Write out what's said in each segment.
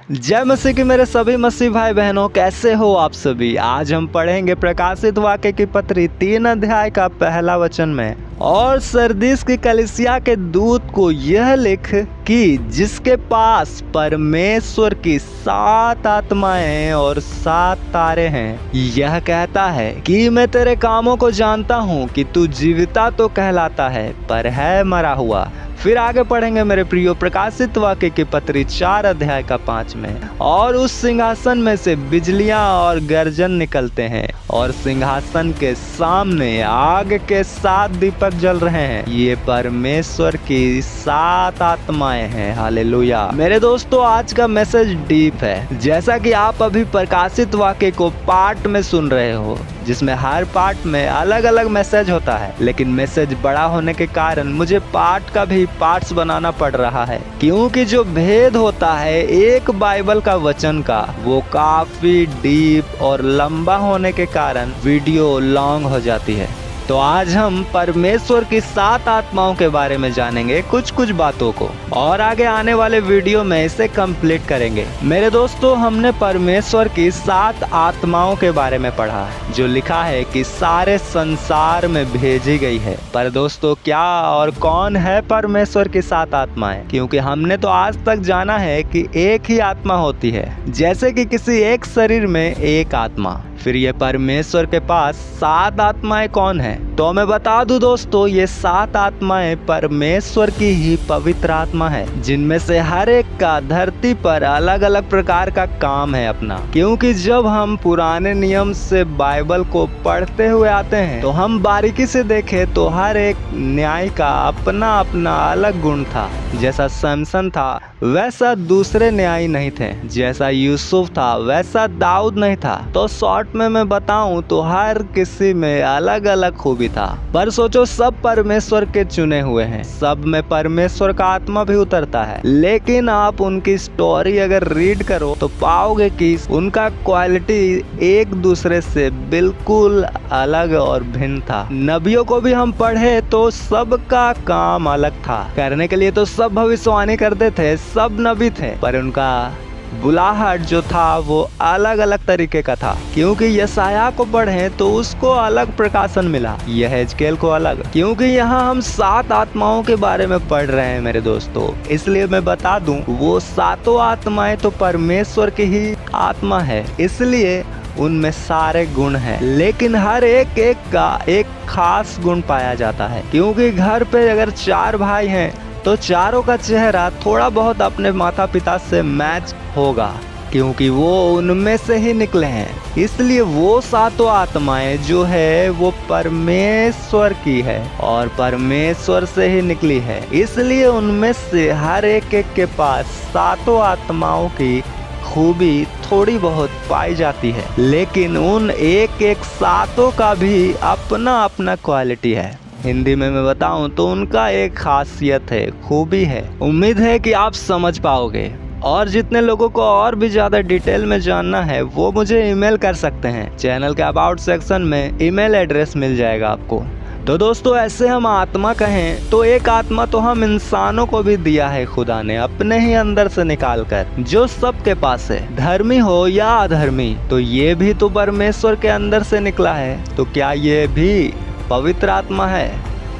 जय मसीह की मेरे सभी मसीह भाई बहनों, कैसे हो आप सभी। आज हम पढ़ेंगे प्रकाशित वाक्य की पत्री 3 अध्याय का पहला वचन में। और सरदीस की कलीसिया के दूत को यह लिख कि जिसके पास परमेश्वर की 7 आत्माएं और 7 तारे हैं, यह कहता है कि मैं तेरे कामों को जानता हूँ कि तू जीविता तो कहलाता है पर है मरा हुआ। फिर आगे पढ़ेंगे मेरे प्रियो प्रकाशित वाक्य की पत्री 4 अध्याय का 5 में। और उस सिंहासन में से बिजलियां और गर्जन निकलते हैं और सिंहासन के सामने आग के 7 दीपक जल रहे हैं। ये परमेश्वर की 7 आत्माएं हैं। हालेलुया। मेरे दोस्तों, आज का मैसेज डीप है। जैसा कि आप अभी प्रकाशित वाक्य को पार्ट में सुन रहे हो, जिसमें हर पार्ट में अलग अलग मैसेज होता है, लेकिन मैसेज बड़ा होने के कारण मुझे पार्ट का भी पार्ट्स बनाना पड़ रहा है, क्योंकि जो भेद होता है एक बाइबल का वचन का, वो काफी डीप और लंबा होने के कारण वीडियो लॉन्ग हो जाती है। तो आज हम परमेश्वर की 7 आत्माओं के बारे में जानेंगे, कुछ बातों को, और आगे आने वाले वीडियो में इसे कंप्लीट करेंगे। मेरे दोस्तों, हमने परमेश्वर की 7 आत्माओं के बारे में पढ़ा, जो लिखा है कि सारे संसार में भेजी गई है। पर दोस्तों, क्या और कौन है परमेश्वर की 7 आत्माएं? क्योंकि हमने तो आज तक जाना है कि एक ही आत्मा होती है, जैसे कि किसी एक शरीर में एक आत्मा। फिर ये परमेश्वर के पास 7 आत्माएं कौन है? तो मैं बता दूं दोस्तों, ये 7 आत्माएं परमेश्वर की ही पवित्र आत्मा है, जिनमें से हर एक का धरती पर अलग अलग प्रकार का काम है अपना। क्योंकि जब हम पुराने नियम से बाइबल को पढ़ते हुए आते हैं, तो हम बारीकी से देखें तो हर एक न्याय का अपना अपना अलग गुण था। जैसा सैमसन था वैसा दूसरे न्यायी नहीं थे, जैसा यूसुफ था वैसा दाऊद नहीं था। तो शॉर्ट में मैं बताऊं तो हर किसी में अलग अलग खूबी था। पर सोचो, सब परमेश्वर के चुने हुए हैं, सब में परमेश्वर का आत्मा भी उतरता है। लेकिन आप उनकी स्टोरी अगर रीड करो तो पाओगे कि उनका क्वालिटी एक दूसरे से बिल्कुल अलग और भिन्न था। नबियों को भी हम पढ़े तो सबका काम अलग था। करने के लिए तो सब भविष्यवाणी करते थे, सब नबी थे, पर उनका बुलाहट जो था वो अलग अलग तरीके का था। क्योंकि यशायाह को पढ़ें तो उसको अलग प्रकाशन मिला, यहेजकेल को अलग। क्योंकि यहाँ हम 7 आत्माओं के बारे में पढ़ रहे हैं मेरे दोस्तों, इसलिए मैं बता दूं, वो 7 आत्माएं तो परमेश्वर की ही आत्मा है, इसलिए उनमें सारे गुण हैं। लेकिन हर एक का एक खास गुण पाया जाता है। क्योंकि घर पे अगर 4 भाई हैं तो चारों का चेहरा थोड़ा बहुत अपने माता पिता से मैच होगा, क्योंकि वो उनमें से ही निकले हैं। इसलिए वो 7 आत्माएं जो है वो परमेश्वर की है और परमेश्वर से ही निकली है। इसलिए उनमें से हर एक के पास 7 आत्माओं की खूबी थोड़ी बहुत पाई जाती है। लेकिन उन एक 7 का भी अपना अपना क्वालिटी है। हिंदी में मैं बताऊं तो उनका एक खासियत है, खूबी है। उम्मीद है कि आप समझ पाओगे। और जितने लोगों को और भी ज़्यादा डिटेल में जानना है वो मुझे ईमेल कर सकते हैं। चैनल के अबाउट सेक्शन में ईमेल एड्रेस मिल जाएगा आपको। तो दोस्तों, ऐसे हम आत्मा कहें तो एक आत्मा तो हम इंसानों को भी दिया है खुदा ने अपने ही अंदर से निकाल कर, जो सबके पास है, धर्मी हो या अधर्मी। तो ये भी तो परमेश्वर के अंदर से निकला है। तो क्या ये भी पवित्र आत्मा है?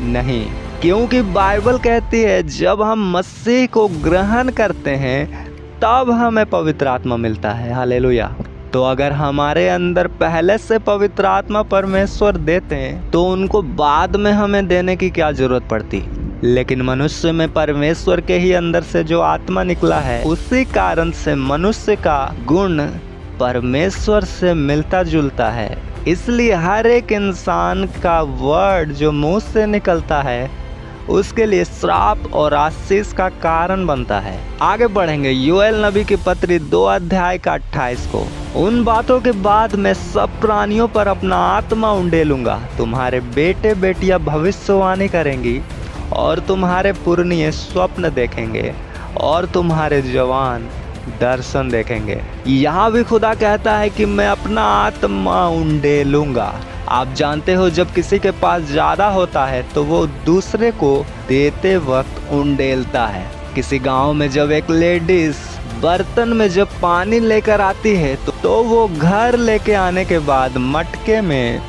नहीं, क्योंकि बाइबल कहती है जब हम मसीह को ग्रहण करते हैं तब हमें पवित्र आत्मा मिलता है। हालेलुया। तो अगर हमारे अंदर पहले से पवित्र आत्मा परमेश्वर देते हैं तो उनको बाद में हमें देने की क्या जरूरत पड़ती। लेकिन मनुष्य में परमेश्वर के ही अंदर से जो आत्मा निकला है, उसी कारण से मनुष्य का गुण परमेश्वर से मिलता जुलता है। इसलिए हर एक इंसान का वर्ड जो मुंह से निकलता है उसके लिए श्राप और आशीष का कारण बनता है। आगे बढ़ेंगे योएल नबी की पत्री 2 अध्याय का 28 को। उन बातों के बाद मैं सब प्राणियों पर अपना आत्मा उंडेलूंगा, तुम्हारे बेटे बेटियां भविष्यवाणी करेंगी और तुम्हारे पुरनिये स्वप्न देखेंगे और तुम्हारे जवान दर्शन देखेंगे। यहाँ भी खुदा कहता है कि मैं अपना आत्मा उंडेलूंगा। आप जानते हो, जब किसी के पास ज़्यादा होता है तो वो दूसरे को देते वक्त उंडेलता है। किसी गांव में जब एक लेडीज बर्तन में जब पानी लेकर आती है तो वो घर लेके आने के बाद मटके में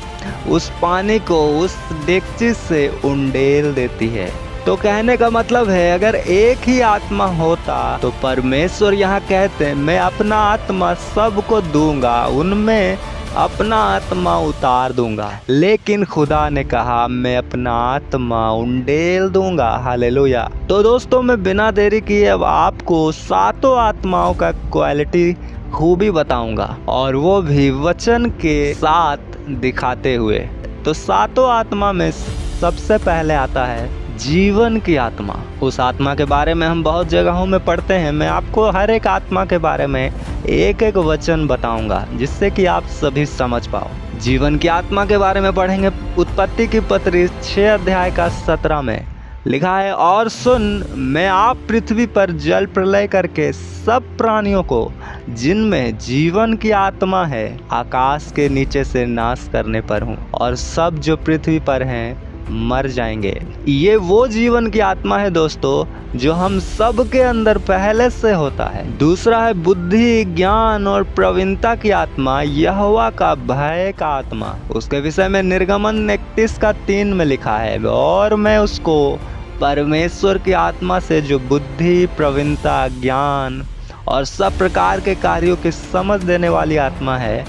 उस पानी को उस डेगची से उंडेल देती है। तो कहने का मतलब है अगर एक ही आत्मा होता तो परमेश्वर यहाँ कहते मैं अपना आत्मा सबको दूंगा, उनमें अपना आत्मा उतार दूंगा, लेकिन खुदा ने कहा मैं अपना आत्मा उंडेल दूंगा। हालेलुया। तो दोस्तों मैं बिना देरी किए अब आपको सातों आत्माओं का क्वालिटी खूबी बताऊंगा, और वो भी वचन के साथ दिखाते हुए। तो सातों आत्मा में सबसे पहले आता है जीवन की आत्मा। उस आत्मा के बारे में हम बहुत जगहों में पढ़ते हैं। मैं आपको हर एक आत्मा के बारे में एक एक वचन बताऊंगा जिससे कि आप सभी समझ पाओ। जीवन की आत्मा के बारे में पढ़ेंगे उत्पत्ति की पत्री 6 अध्याय का 17 में लिखा है, और सुन, मैं आप पृथ्वी पर जल प्रलय करके सब प्राणियों को जिनमें जीवन की आत्मा है आकाश के नीचे से नाश करने पर हूँ, और सब जो पृथ्वी पर हैं मर जाएंगे। ये वो जीवन की आत्मा है दोस्तों जो हम सब के अंदर पहले से होता है। दूसरा है बुद्धि, ज्ञान और प्रवीणता की आत्मा, यहोवा का भय का आत्मा। उसके विषय में निर्गमन 31 का 3 में लिखा है, और मैं उसको परमेश्वर की आत्मा से जो बुद्धि, प्रवीणता, ज्ञान और सब प्रकार के कार्यों की समझ देने वाली आत्मा है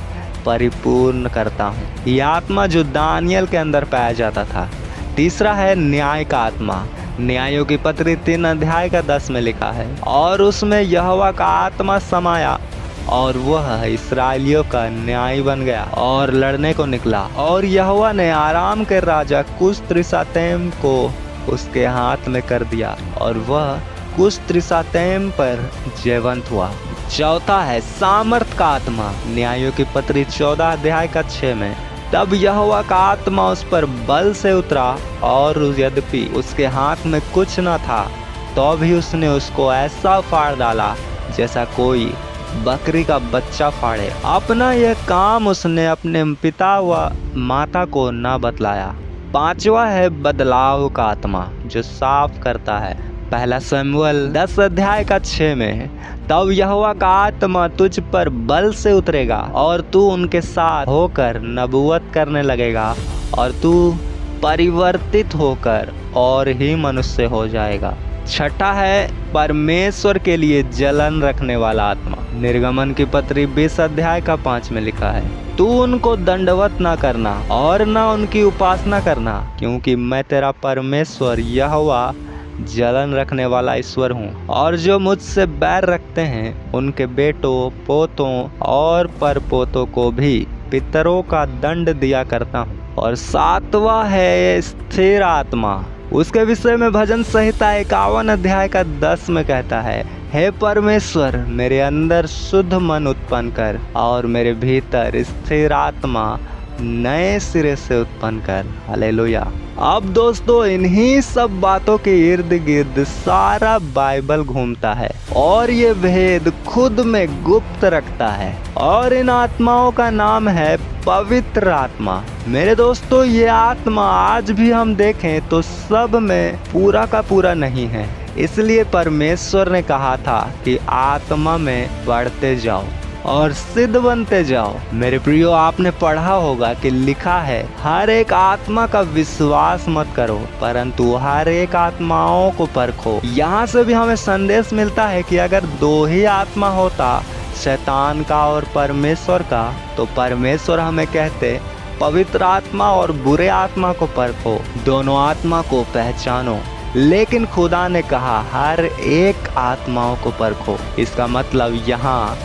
परिपूर्ण करता हूँ। यह आत्मा जो दानियल के अंदर पाया जाता था। तीसरा है न्याय का आत्मा। न्यायों की पत्री 3 अध्याय का 10 में लिखा है, और उसमें यहोवा का आत्मा समाया और वह इस्राएलियों का न्याय बन गया और लड़ने को निकला, और यहोवा ने आराम के राजा कुश त्रिसातैम को उसके हाथ में कर दिया और वह कुश त्रिसातैम पर जयवंत हुआ। चौथा है सामर्थ का आत्मा। न्यायों की पत्री 14 अध्याय का 6 में, तब यहोवा का आत्मा उस पर बल से उतरा, और यद्यपि उसके हाथ में कुछ न था तो भी उसने उसको ऐसा फाड़ डाला जैसा कोई बकरी का बच्चा फाड़े। अपना यह काम उसने अपने पिता व माता को न बतलाया। पांचवा है बदलाव का आत्मा जो साफ करता है। पहला शमूएल 10 अध्याय का 6 में, तब यहोवा का आत्मा तुझ पर बल से उतरेगा और तू उनके साथ होकर नबूवत करने लगेगा, और तू परिवर्तित होकर और ही मनुष्य हो जाएगा। छठा है परमेश्वर के लिए जलन रखने वाला आत्मा। निर्गमन की पत्री 20 अध्याय का 5 में लिखा है, तू उनको दंडवत ना करना और ना उनकी उपासना करना, क्योंकि मैं तेरा परमेश्वर यहोवा जलन रखने वाला ईश्वर हूँ, और जो मुझसे बैर रखते हैं उनके बेटों, पोतों और परपोतों को भी पितरों का दंड दिया करता हूँ। और सातवां है स्थिर आत्मा। उसके विषय में भजन संहिता 51 अध्याय का 10 में कहता है, हे परमेश्वर, मेरे अंदर शुद्ध मन उत्पन्न कर और मेरे भीतर स्थिर आत्मा नए सिरे से उत्पन्न कर। हालेलुया। अब दोस्तों इन्हीं सब बातों के इर्द गिर्द सारा बाइबल घूमता है, और ये भेद खुद में गुप्त रखता है, और इन आत्माओं का नाम है पवित्र आत्मा। मेरे दोस्तों ये आत्मा आज भी हम देखें तो सब में पूरा का पूरा नहीं है, इसलिए परमेश्वर ने कहा था कि आत्मा में बढ़ते जाओ और सिद्ध बनते जाओ। मेरे प्रियो, आपने पढ़ा होगा कि लिखा है, हर एक आत्मा का विश्वास मत करो परंतु हर एक आत्माओं को परखो। यहाँ से भी हमें संदेश मिलता है कि अगर 2 ही आत्मा होता, शैतान का और परमेश्वर का, तो परमेश्वर हमें कहते पवित्र आत्मा और बुरे आत्मा को परखो, दोनों आत्मा को पहचानो। लेकिन खुदा ने कहा हर एक आत्माओं को परखो। इसका मतलब यहाँ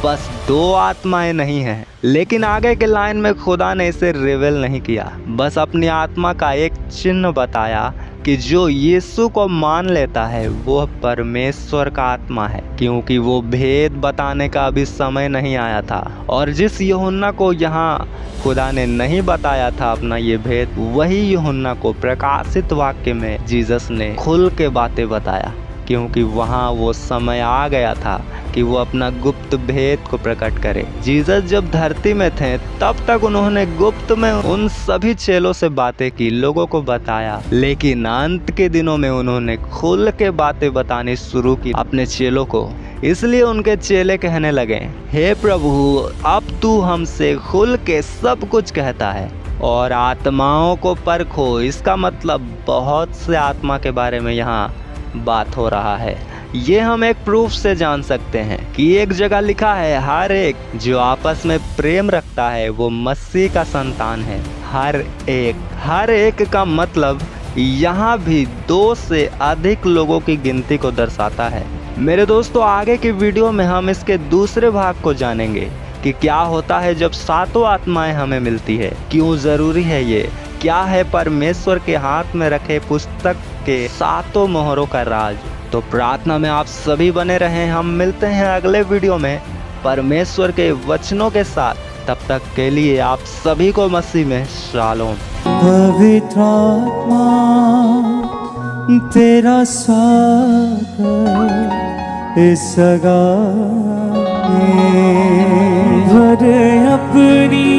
बस 2 आत्माएं नहीं हैं, लेकिन आगे के लाइन में खुदा ने इसे रिवील नहीं किया, बस अपनी आत्मा का एक चिन्ह बताया कि जो यीशु को मान लेता है वो परमेश्वर का आत्मा है, क्योंकि वो भेद बताने का अभी समय नहीं आया था। और जिस यूहन्ना को यहाँ खुदा ने नहीं बताया था अपना ये भेद, वही यूहन्ना को प्रकाशित वाक्य में जीसस ने खुल के बातें बताया। क्योंकि वहाँ वो समय आ गया था कि वो अपना गुप्त भेद को प्रकट करे। जीसस जब धरती में थे तब तक उन्होंने गुप्त में उन सभी चेलों से बातें की, लोगों को बताया, लेकिन अंत के दिनों में उन्होंने खुल के बातें बतानी शुरू की अपने चेलों को। इसलिए उनके चेले कहने लगे, हे प्रभु, अब तू हमसे खुल के सब कुछ कहता है और आत्माओं को परखो। इसका मतलब बहुत से आत्मा के बारे में यहाँ बात हो रहा है। ये हम एक प्रूफ से जान सकते हैं कि एक जगह लिखा है, हर एक जो आपस में प्रेम रखता है वो मसीह का संतान है। हर एक का मतलब यहाँ भी 2 से अधिक लोगों की गिनती को दर्शाता है। मेरे दोस्तों, आगे की वीडियो में हम इसके दूसरे भाग को जानेंगे कि क्या होता है जब 7 आत्माएं हमें मिलती है, क्यों जरूरी है ये, क्या है परमेश्वर के हाथ में रखे पुस्तक के 7 मोहरों का राज। तो प्रार्थना में आप सभी बने रहें। हम मिलते हैं अगले वीडियो में परमेश्वर के वचनों के साथ। तब तक के लिए आप सभी को मसीह में शालोम। पवित्र आत्मा तेरा स्वागत इस जगह में, भर अपनी